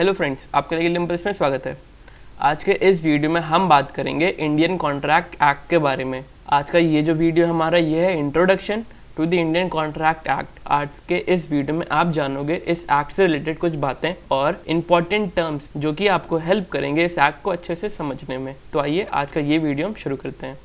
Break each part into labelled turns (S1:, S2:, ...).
S1: Hello friends, आपके लिए लिम्पल्स में स्वागत है। आज के इस वीडियो में हम बात करेंगे इंडियन कॉन्ट्रैक्ट एक्ट के बारे में। आज का ये जो वीडियो हमारा ये है introduction to the Indian contract act. आज के इस वीडियो में आप जानोगे इस एक्ट से रिलेटेड कुछ बातें और इम्पॉर्टेंट टर्म्स जो कि आपको हेल्प करेंगे इस एक्ट को अच्छे से समझने में। तो आइए आज का ये वीडियो हम शुरू करते हैं।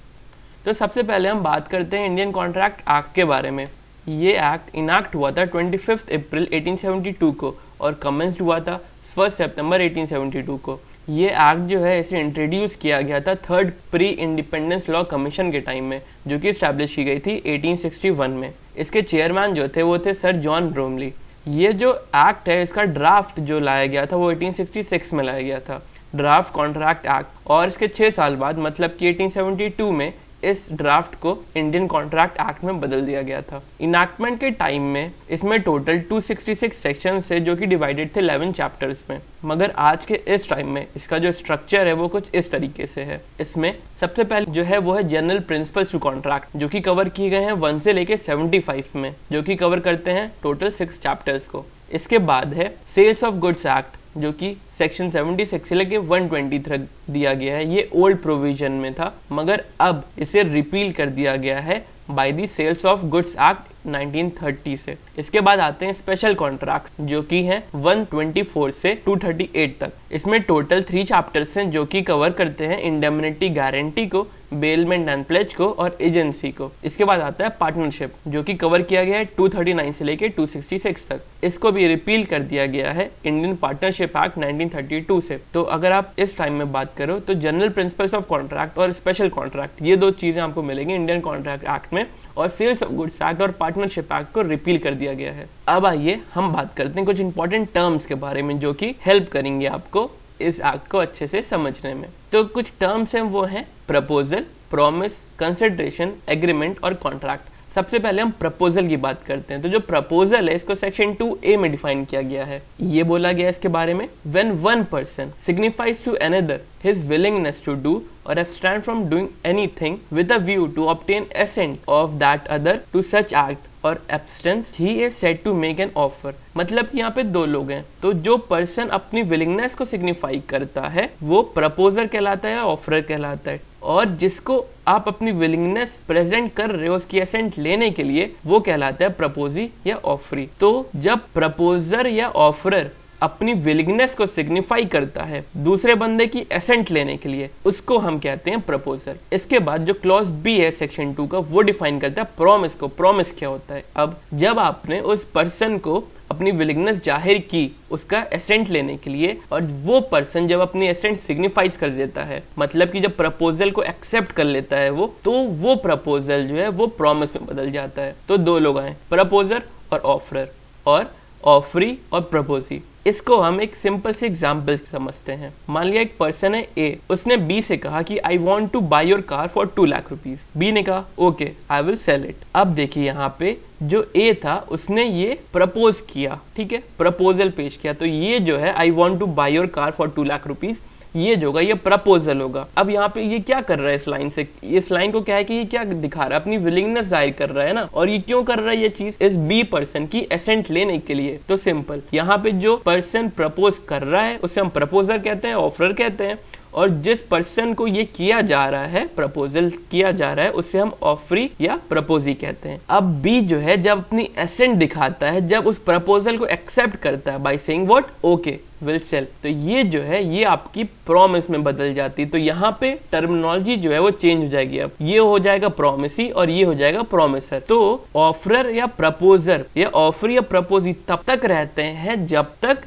S1: तो सबसे पहले हम बात करते हैं इंडियन कॉन्ट्रैक्ट एक्ट के बारे में। ये एक्ट इनैक्ट हुआ था 25 अप्रैल 1872 को और कमेंस्ड हुआ था 1 सितंबर 1872 को। ये एक्ट जो है इसे इंट्रोड्यूस किया गया था third pre independence law commission के टाइम में, जो कि इस्टेब्लिश की गई थी 1861 में। इसके चेयरमैन जो थे वो थे सर जॉन ब्रोमली। ये जो एक्ट है इसका ड्राफ्ट जो लाया गया था वो 1866 में लाया गया था, ड्राफ्ट कॉन्ट्रैक्ट एक्ट। और इसके 6 साल बाद मतलब कि 1872 में इस ड्राफ्ट को इंडियन कॉन्ट्रैक्ट एक्ट में बदल दिया गया था। इनैक्टमेंट के टाइम में इसमें टोटल 266 सेक्शंस थे जो कि डिवाइडेड थे 11 चैप्टर्स में। मगर आज के इस टाइम में इसका जो स्ट्रक्चर है वो कुछ इस तरीके से है। इसमें सबसे पहले जो है वो है जनरल प्रिंसिपल्स टू कॉन्ट्रैक्ट, जो कि कवर किए गए हैं 1 से लेके 75 में, जो कि कवर करते हैं टोटल 6 चैप्टर्स को। इसके बाद है सेल्स ऑफ गुड्स एक्ट, जो कि सेक्शन 76 से लेके 120 तक दिया गया है। ये ओल्ड प्रोविजन में था मगर अब इसे रिपील कर दिया गया है by the sales of goods act 1930 से। इसके बाद आते हैं स्पेशल कॉन्ट्रैक्ट, जो कि हैं 124 से 238 तक। इसमें टोटल 3 चैप्टर्स हैं जो कि कवर करते हैं इंडेमनिटी गारंटी को, बेलमेंट एंड प्लेज को और एजेंसी को। इसके बाद आता है पार्टनरशिप, जो कि कवर किया गया है 239 से लेके 266 तक। इसको भी रिपील कर दिया गया है इंडियन पार्टनरशिप एक्ट 1932 से। तो अगर आप इस टाइम में बात करो तो जनरल प्रिंसिपल्स ऑफ कॉन्ट्रैक्ट और स्पेशल कॉन्ट्रैक्ट, ये 2 चीजें आपको मिलेंगी इंडियन कॉन्ट्रैक्ट एक्ट में, और सेल्स ऑफ गुड्स एक्ट और पार्टनरशिप एक्ट को रिपील कर दिया गया है। अब आइए हम बात करते हैं कुछ इंपॉर्टेंट टर्म्स के बारे में जो कि हेल्प करेंगे आपको इस एक्ट को अच्छे से समझने में। तो कुछ टर्म्स हैं वो हैं प्रपोजल, प्रॉमिस, कंसिडरेशन, एग्रीमेंट और कॉन्ट्रैक्ट। सबसे पहले हम प्रपोजल की बात करते हैं। तो जो प्रपोजल है इसको सेक्शन 2A में डिफाइन किया गया है। ये बोला गया है इसके बारे में, when one person signifies to another his willingness to do or abstain from doing anything with a view to obtain assent of that other to such act or abstinence, he is said to make an offer। मतलब कि यहाँ पे 2 लोग हैं, तो जो person अपनी willingness को सिग्निफाई करता है वो प्रपोजर कहलाता है, ऑफरर कहलाता है। और जिसको आप अपनी विलिंगनेस प्रेजेंट कर रहे हो उसकी एसेंट लेने के लिए वो कहलाता है प्रपोजी या ऑफरी। तो जब प्रपोजर या ऑफरर अपनी विलिंगनेस को सिग्निफाई करता है दूसरे बंदे की एसेंट लेने के लिए, उसको हम कहते हैं प्रपोजल। इसके बाद जो क्लॉज बी है सेक्शन 2 का, वो डिफाइन करता है प्रॉमिस को। प्रॉमिस क्या होता है? अब जब आपने उस पर्सन को अपनी विलिंगनेस जाहिर की उसका एसेंट लेने के लिए, और वो पर्सन जब अपनी एसेंट सिग्निफाइज कर देता है, मतलब कि जब प्रपोजल को एक्सेप्ट कर लेता है तो वो प्रपोजल जो है वो प्रॉमिस में बदल जाता है। तो 2 लोग आए, प्रपोजर और ऑफरर, और ऑफरी और प्रपोजी। इसको हम एक सिंपल से एग्जाम्पल समझते हैं। मान लिया एक पर्सन है ए, उसने बी से कहा कि I want to buy your car for 2 lakh rupees. B ने कहा okay I will sell it. अब देखिए यहाँ पे जो ए था उसने ये प्रपोज किया, ठीक है, प्रपोजल पेश किया। तो ये जो है आई want to buy your car for 2 lakh rupees, ये जो होगा ये प्रपोजल होगा। अब यहाँ पे ये क्या कर रहा है इस लाइन से, इस लाइन को क्या है कि ये क्या दिखा रहा है, अपनी विलिंगनेस जाहिर कर रहा है ना। और ये क्यों कर रहा है ये चीज? इस बी पर्सन की एसेंट लेने के लिए। तो सिंपल, यहाँ पे जो पर्सन प्रपोज कर रहा है उसे हम प्रपोजर कहते हैं, ऑफरर कहते हैं, और जिस पर्सन को ये किया जा रहा है, प्रपोजल किया जा रहा है, उसे हम ऑफरी या प्रपोजी कहते हैं। अब बी जो है जब अपनी एसेंट दिखाता है, जब उस प्रपोजल को एक्सेप्ट करता है by saying what, okay will sell, तो ये जो है ये आपकी प्रॉमिस में बदल जाती है। तो यहाँ पे टर्मिनोलॉजी जो है वो चेंज हो जाएगी। अब ये हो जाएगा प्रॉमिसी और ये हो जाएगा प्रॉमिसर। तो ऑफरर या प्रपोजर या ऑफरी या प्रपोजी तब तक रहते हैं जब तक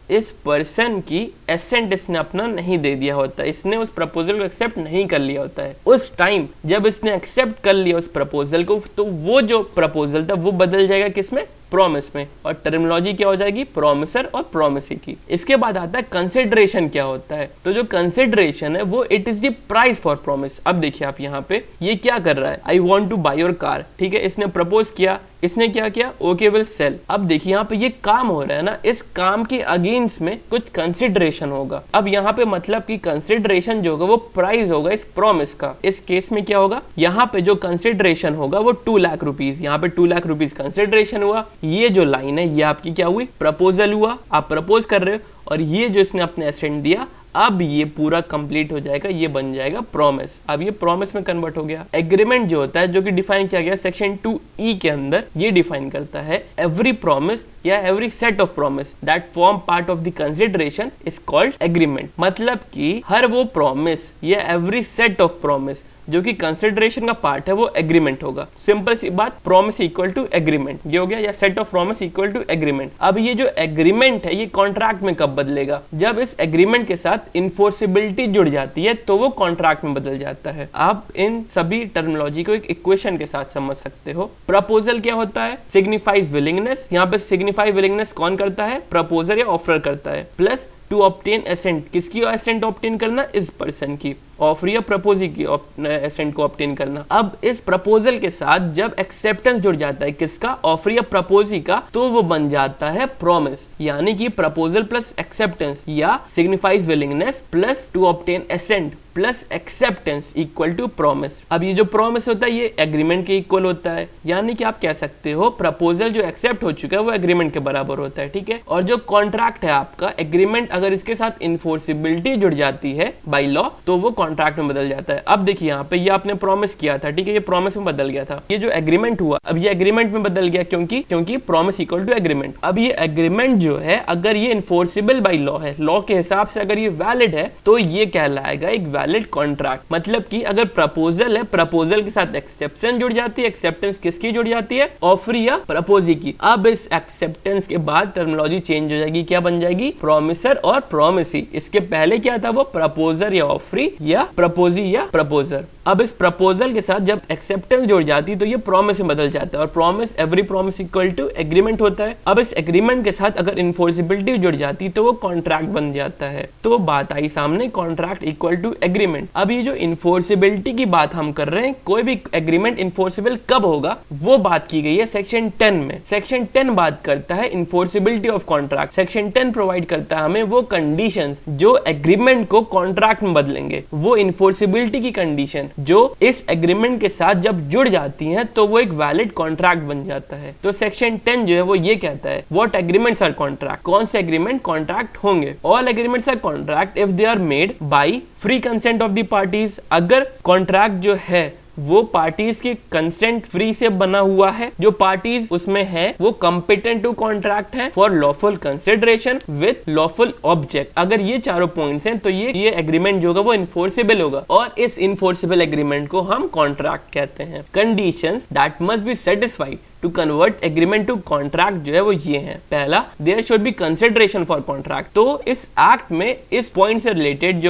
S1: इस पर्सन की एसेंट इसने अपना नहीं दे दिया होता, इसने उस प्रपोजल को एक्सेप्ट नहीं कर लिया होता है। उस टाइम जब इसने एक्सेप्ट कर लिया उस प्रपोजल को, तो वो जो प्रपोजल था वो बदल जाएगा किसमें? प्रॉमिस में। और टर्मिनोलॉजी क्या हो जाएगी? प्रॉमिसर और प्रॉमिसी की। इसके बाद आता है कंसिडरेशन क्या होता है। तो जो कंसिडरेशन है वो it is the price for promise. अब देखिए आप यहाँ पे ये क्या कर रहा है, आई want to buy your car, ठीक है, इसने प्रपोज किया, इसने क्या किया, ओके विल सेल। अब देखिए यहाँ पे ये काम हो रहा है ना, इस काम के अगेंस्ट में कुछ कंसिडरेशन होगा। अब यहाँ पे मतलब कि कंसिडरेशन जो होगा वो प्राइस होगा इस प्रॉमिस का। इस केस में क्या होगा, यहाँ पे जो कंसिडरेशन होगा वो 2 लाख रुपीज, यहाँ पे 2 लाख रुपीज कंसिडरेशन हुआ। ये जो लाइन है ये आपकी क्या हुई, प्रपोजल हुआ। आप प्रपोज कर रहे हो और ये जो इसने अपने एसेंट दिया, अब ये पूरा कंप्लीट हो जाएगा, ये बन जाएगा प्रॉमिस। अब ये प्रॉमिस में कन्वर्ट हो गया। एग्रीमेंट जो होता है, जो कि डिफाइन किया गया सेक्शन 2E के अंदर, ये डिफाइन करता है एवरी प्रॉमिस या every set of promise that form part of the consideration is called agreement. मतलब कि हर वो प्रॉमिस या एवरी सेट ऑफ प्रॉमिस जो कि कंसिडरेशन का पार्ट है, वो एग्रीमेंट होगा। सिंपल सी बात, प्रॉमिस इक्वल टू एग्रीमेंट, ये हो गया, या set of promise equal to agreement. अब ये जो एग्रीमेंट है, ये कॉन्ट्रैक्ट में कब बदलेगा? जब इस एग्रीमेंट के साथ इन्फोर्सिबिलिटी जुड़ जाती है तो वो कॉन्ट्रैक्ट में बदल जाता है। आप इन सभी टर्मिनोलॉजी को एक इक्वेशन के साथ समझ सकते हो। प्रपोजल क्या होता है? Signifies willingness. यहाँ पे सिग्निफाई विलिंगनेस कौन करता है? प्रपोजर या ऑफर करता है। प्लस टू ऑब्टेन एसेंट, किसकी एसेंट ऑब्टेन करना? इस पर्सन की। ऑफर या प्रपोजी की एसेंट को ऑब्टेन करना। अब इस प्रपोजल के साथ जब एक्सेप्टेंस जुड़ जाता है, किसका? ऑफर या प्रपोजी का, तो वो बन जाता है प्रॉमिस। यानी कि प्रपोजल प्लस एक्सेप्टेंस या signifies willingness plus to obtain assent plus acceptance equal to promise. अब ये जो प्रॉमिस होता है, ये एग्रीमेंट के इक्वल होता है। यानी कि आप कह सकते हो प्रपोजल जो एक्सेप्ट हो चुका है वो एग्रीमेंट के बराबर होता है, ठीक है। और जो कॉन्ट्रैक्ट है आपका, एग्रीमेंट अगर इसके साथ इन्फोर्सिबिलिटी जुड़ जाती है बाय लॉ, तो वो कॉन्ट्रैक्ट में बदल जाता है। अब देखिए यहाँ पे ये आपने प्रॉमिस किया था, ठीक है, ये प्रॉमिस में बदल गया था। ये जो एग्रीमेंट हुआ, अब ये एग्रीमेंट में बदल गया, क्योंकि प्रॉमिस इक्वल टू एग्रीमेंट। अब ये एग्रीमेंट जो है, अगर ये इन्फोर्सिबल बाय लॉ है, लॉ के हिसाब से अगर ये वैलिड है, तो ये कहलाएगा एक वैलिड कॉन्ट्रैक्ट। मतलब कि अगर प्रपोजल है, प्रपोजल के साथ एक्सेप्टेंस जुड़ जाती है। एक्सेप्टेंस किसकी जुड़ जाती है? ऑफर या प्रपोजी की। अब इस एक्सेप्टेंस के बाद टर्मिनोलॉजी चेंज हो जाएगी, क्या बन जाएगी? प्रॉमिसर और प्रॉमिसी। इसके पहले क्या था? वो प्रपोजर या ऑफरी या प्रपोजी या प्रपोजर। अब इस प्रपोजल के साथ जब एक्सेप्टेंस जुड़ जाती है तो ये प्रॉमिस में बदल जाता है, और promise every promise equal to agreement होता है। अब इस एग्रीमेंट के साथ अगर इन्फोर्सिबिलिटी जुड़ जाती है तो वो कॉन्ट्रैक्ट बन जाता है। तो बात आई सामने, कॉन्ट्रैक्ट इक्वल टू एग्रीमेंट। अब ये जो इन्फोर्सिबिलिटी की बात हम कर रहे हैं, कोई भी एग्रीमेंट इन्फोर्सिबल कब होगा, वो बात की गई है सेक्शन 10 में। सेक्शन 10 बात करता है enforceability of contract. Section 10 provide करता है हमें वो कंडीशंस जो एग्रीमेंट को कॉन्ट्रैक्ट में बदलेंगे। वो इन्फोर्सिबिलिटी की कंडीशन जो इस एग्रीमेंट के साथ जब जुड़ जाती हैं तो वो एक वैलिड कॉन्ट्रैक्ट बन जाता है। तो सेक्शन 10 जो है वो ये कहता है व्हाट एग्रीमेंट्स आर कॉन्ट्रैक्ट, कौन से एग्रीमेंट कॉन्ट्रैक्ट होंगे। All agreements are contract if they are made by free consent of the parties. अगर कॉन्ट्रैक्ट जो है वो पार्टीज के कंसेंट फ्री से बना हुआ है, जो पार्टीज उसमें है वो कॉम्पिटेंट टू कॉन्ट्रैक्ट है for lawful consideration with lawful object. अगर ये चारों पॉइंट्स हैं तो ये एग्रीमेंट जो होगा वो इन्फोर्सिबल होगा, और इस इन्फोर्सिबल एग्रीमेंट को हम कॉन्ट्रैक्ट कहते हैं। Conditions that must be satisfied to convert agreement to contract जो है वो ये है। पहला, there should be consideration for contract. तो इस एक्ट में इस पॉइंट से रिलेटेड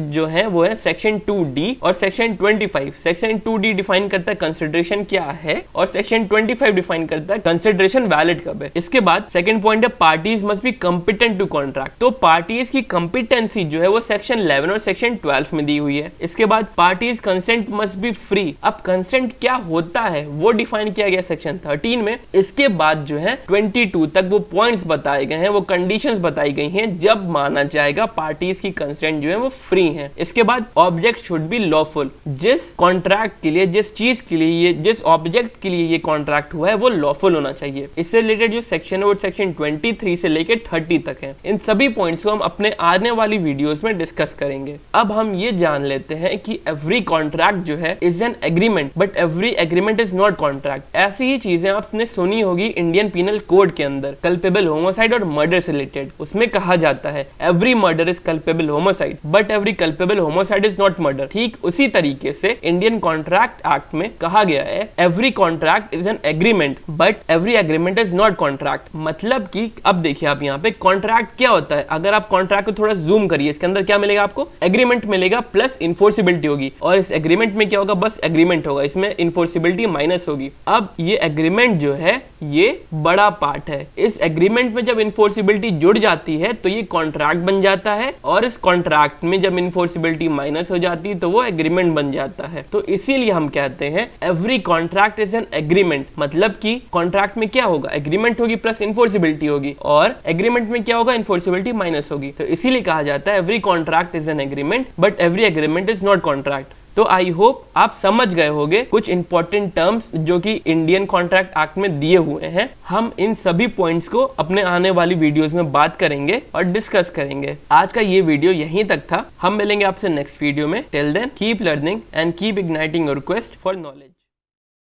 S1: जो है वो है सेक्शन 2D और सेक्शन 25। सेक्शन 2D डिफाइन करता है कंसिडरेशन क्या है, और सेक्शन 25 डिफाइन करता है कंसिडरेशन वैलिड कब है। इसके बाद सेकंड पॉइंट है parties must be competent to contract. तो पार्टीज की कॉम्पिटेंसी जो है वो सेक्शन 11 और सेक्शन 12 में दी हुई है। इसके बाद parties consent must be free. अब कंसेंट क्या होता है वो डिफाइन किया गया सेक्शन 13 में। इसके बाद जो है 22 तक वो पॉइंट्स बताए गए हैं, वो कंडीशंस बताई गई हैं जब माना जाएगा पार्टीज की कंसेंट जो है वो फ्री है। इसके बाद ऑब्जेक्ट शुड बी लॉफुल। जिस कॉन्ट्रैक्ट के लिए, जिस चीज के लिए, जिस ऑब्जेक्ट के लिए ये कॉन्ट्रैक्ट हुआ है वो लॉफुल होना चाहिए। इससे रिलेटेड जो सेक्शन है वो सेक्शन 23 से लेकर 30 तक है। इन सभी पॉइंट्स को हम अपने आने वाली वीडियोस में डिस्कस करेंगे। अब हम ये जान लेते हैं कि एवरी कॉन्ट्रैक्ट जो है is an agreement, but every agreement is not contract. ऐसी ही चीजें आपने सुनी होगी इंडियन पीनल कोड के अंदर, कल्पेबल होमोसाइड और मर्डर से रिलेटेड। उसमें कहा जाता है every murder is culpable homicide but every culpable homicide is not murder. ठीक उसी तरीके से इंडियन कॉन्ट्रैक्ट एक्ट में कहा गया है every contract is an agreement but every agreement is not contract. मतलब कि अब देखिए आप यहाँ पे कॉन्ट्रैक्ट क्या होता है। अगर आप कॉन्ट्रैक्ट को थोड़ा जूम करिए, इसके अंदर क्या मिलेगा आपको? एग्रीमेंट मिलेगा प्लस इन्फोर्सिबिलिटी होगी, और इस एग्रीमेंट में क्या होगा? बस एग्रीमेंट होगा, इसमें इन्फोर्सिबिलिटी माइनस होगी। अब ये एग्रीमेंट जो है ये बड़ा पार्ट है। इस एग्रीमेंट में जब इन्फोर्सिबिलिटी जुड़ जाती है तो ये कॉन्ट्रैक्ट बन जाता है, और इस कॉन्ट्रैक्ट में जब इन्फोर्सिबिलिटी माइनस हो जाती है तो वो एग्रीमेंट बन जाता है। तो इसीलिए हम कहते हैं every contract is an agreement. मतलब कि कॉन्ट्रैक्ट में क्या होगा? एग्रीमेंट होगी प्लस इन्फोर्सिबिलिटी होगी, और एग्रीमेंट में क्या होगा? इन्फोर्सिबिलिटी माइनस होगी। तो इसीलिए कहा जाता है every contract is an agreement but every agreement is not contract. तो आई होप आप समझ गए होंगे कुछ इंपॉर्टेंट टर्म्स जो कि इंडियन कॉन्ट्रैक्ट एक्ट में दिए हुए हैं। हम इन सभी पॉइंट्स को अपने आने वाली वीडियोस में बात करेंगे और डिस्कस करेंगे। आज का ये वीडियो यहीं तक था। हम मिलेंगे आपसे नेक्स्ट वीडियो में। Till then keep learning and keep igniting your quest for knowledge.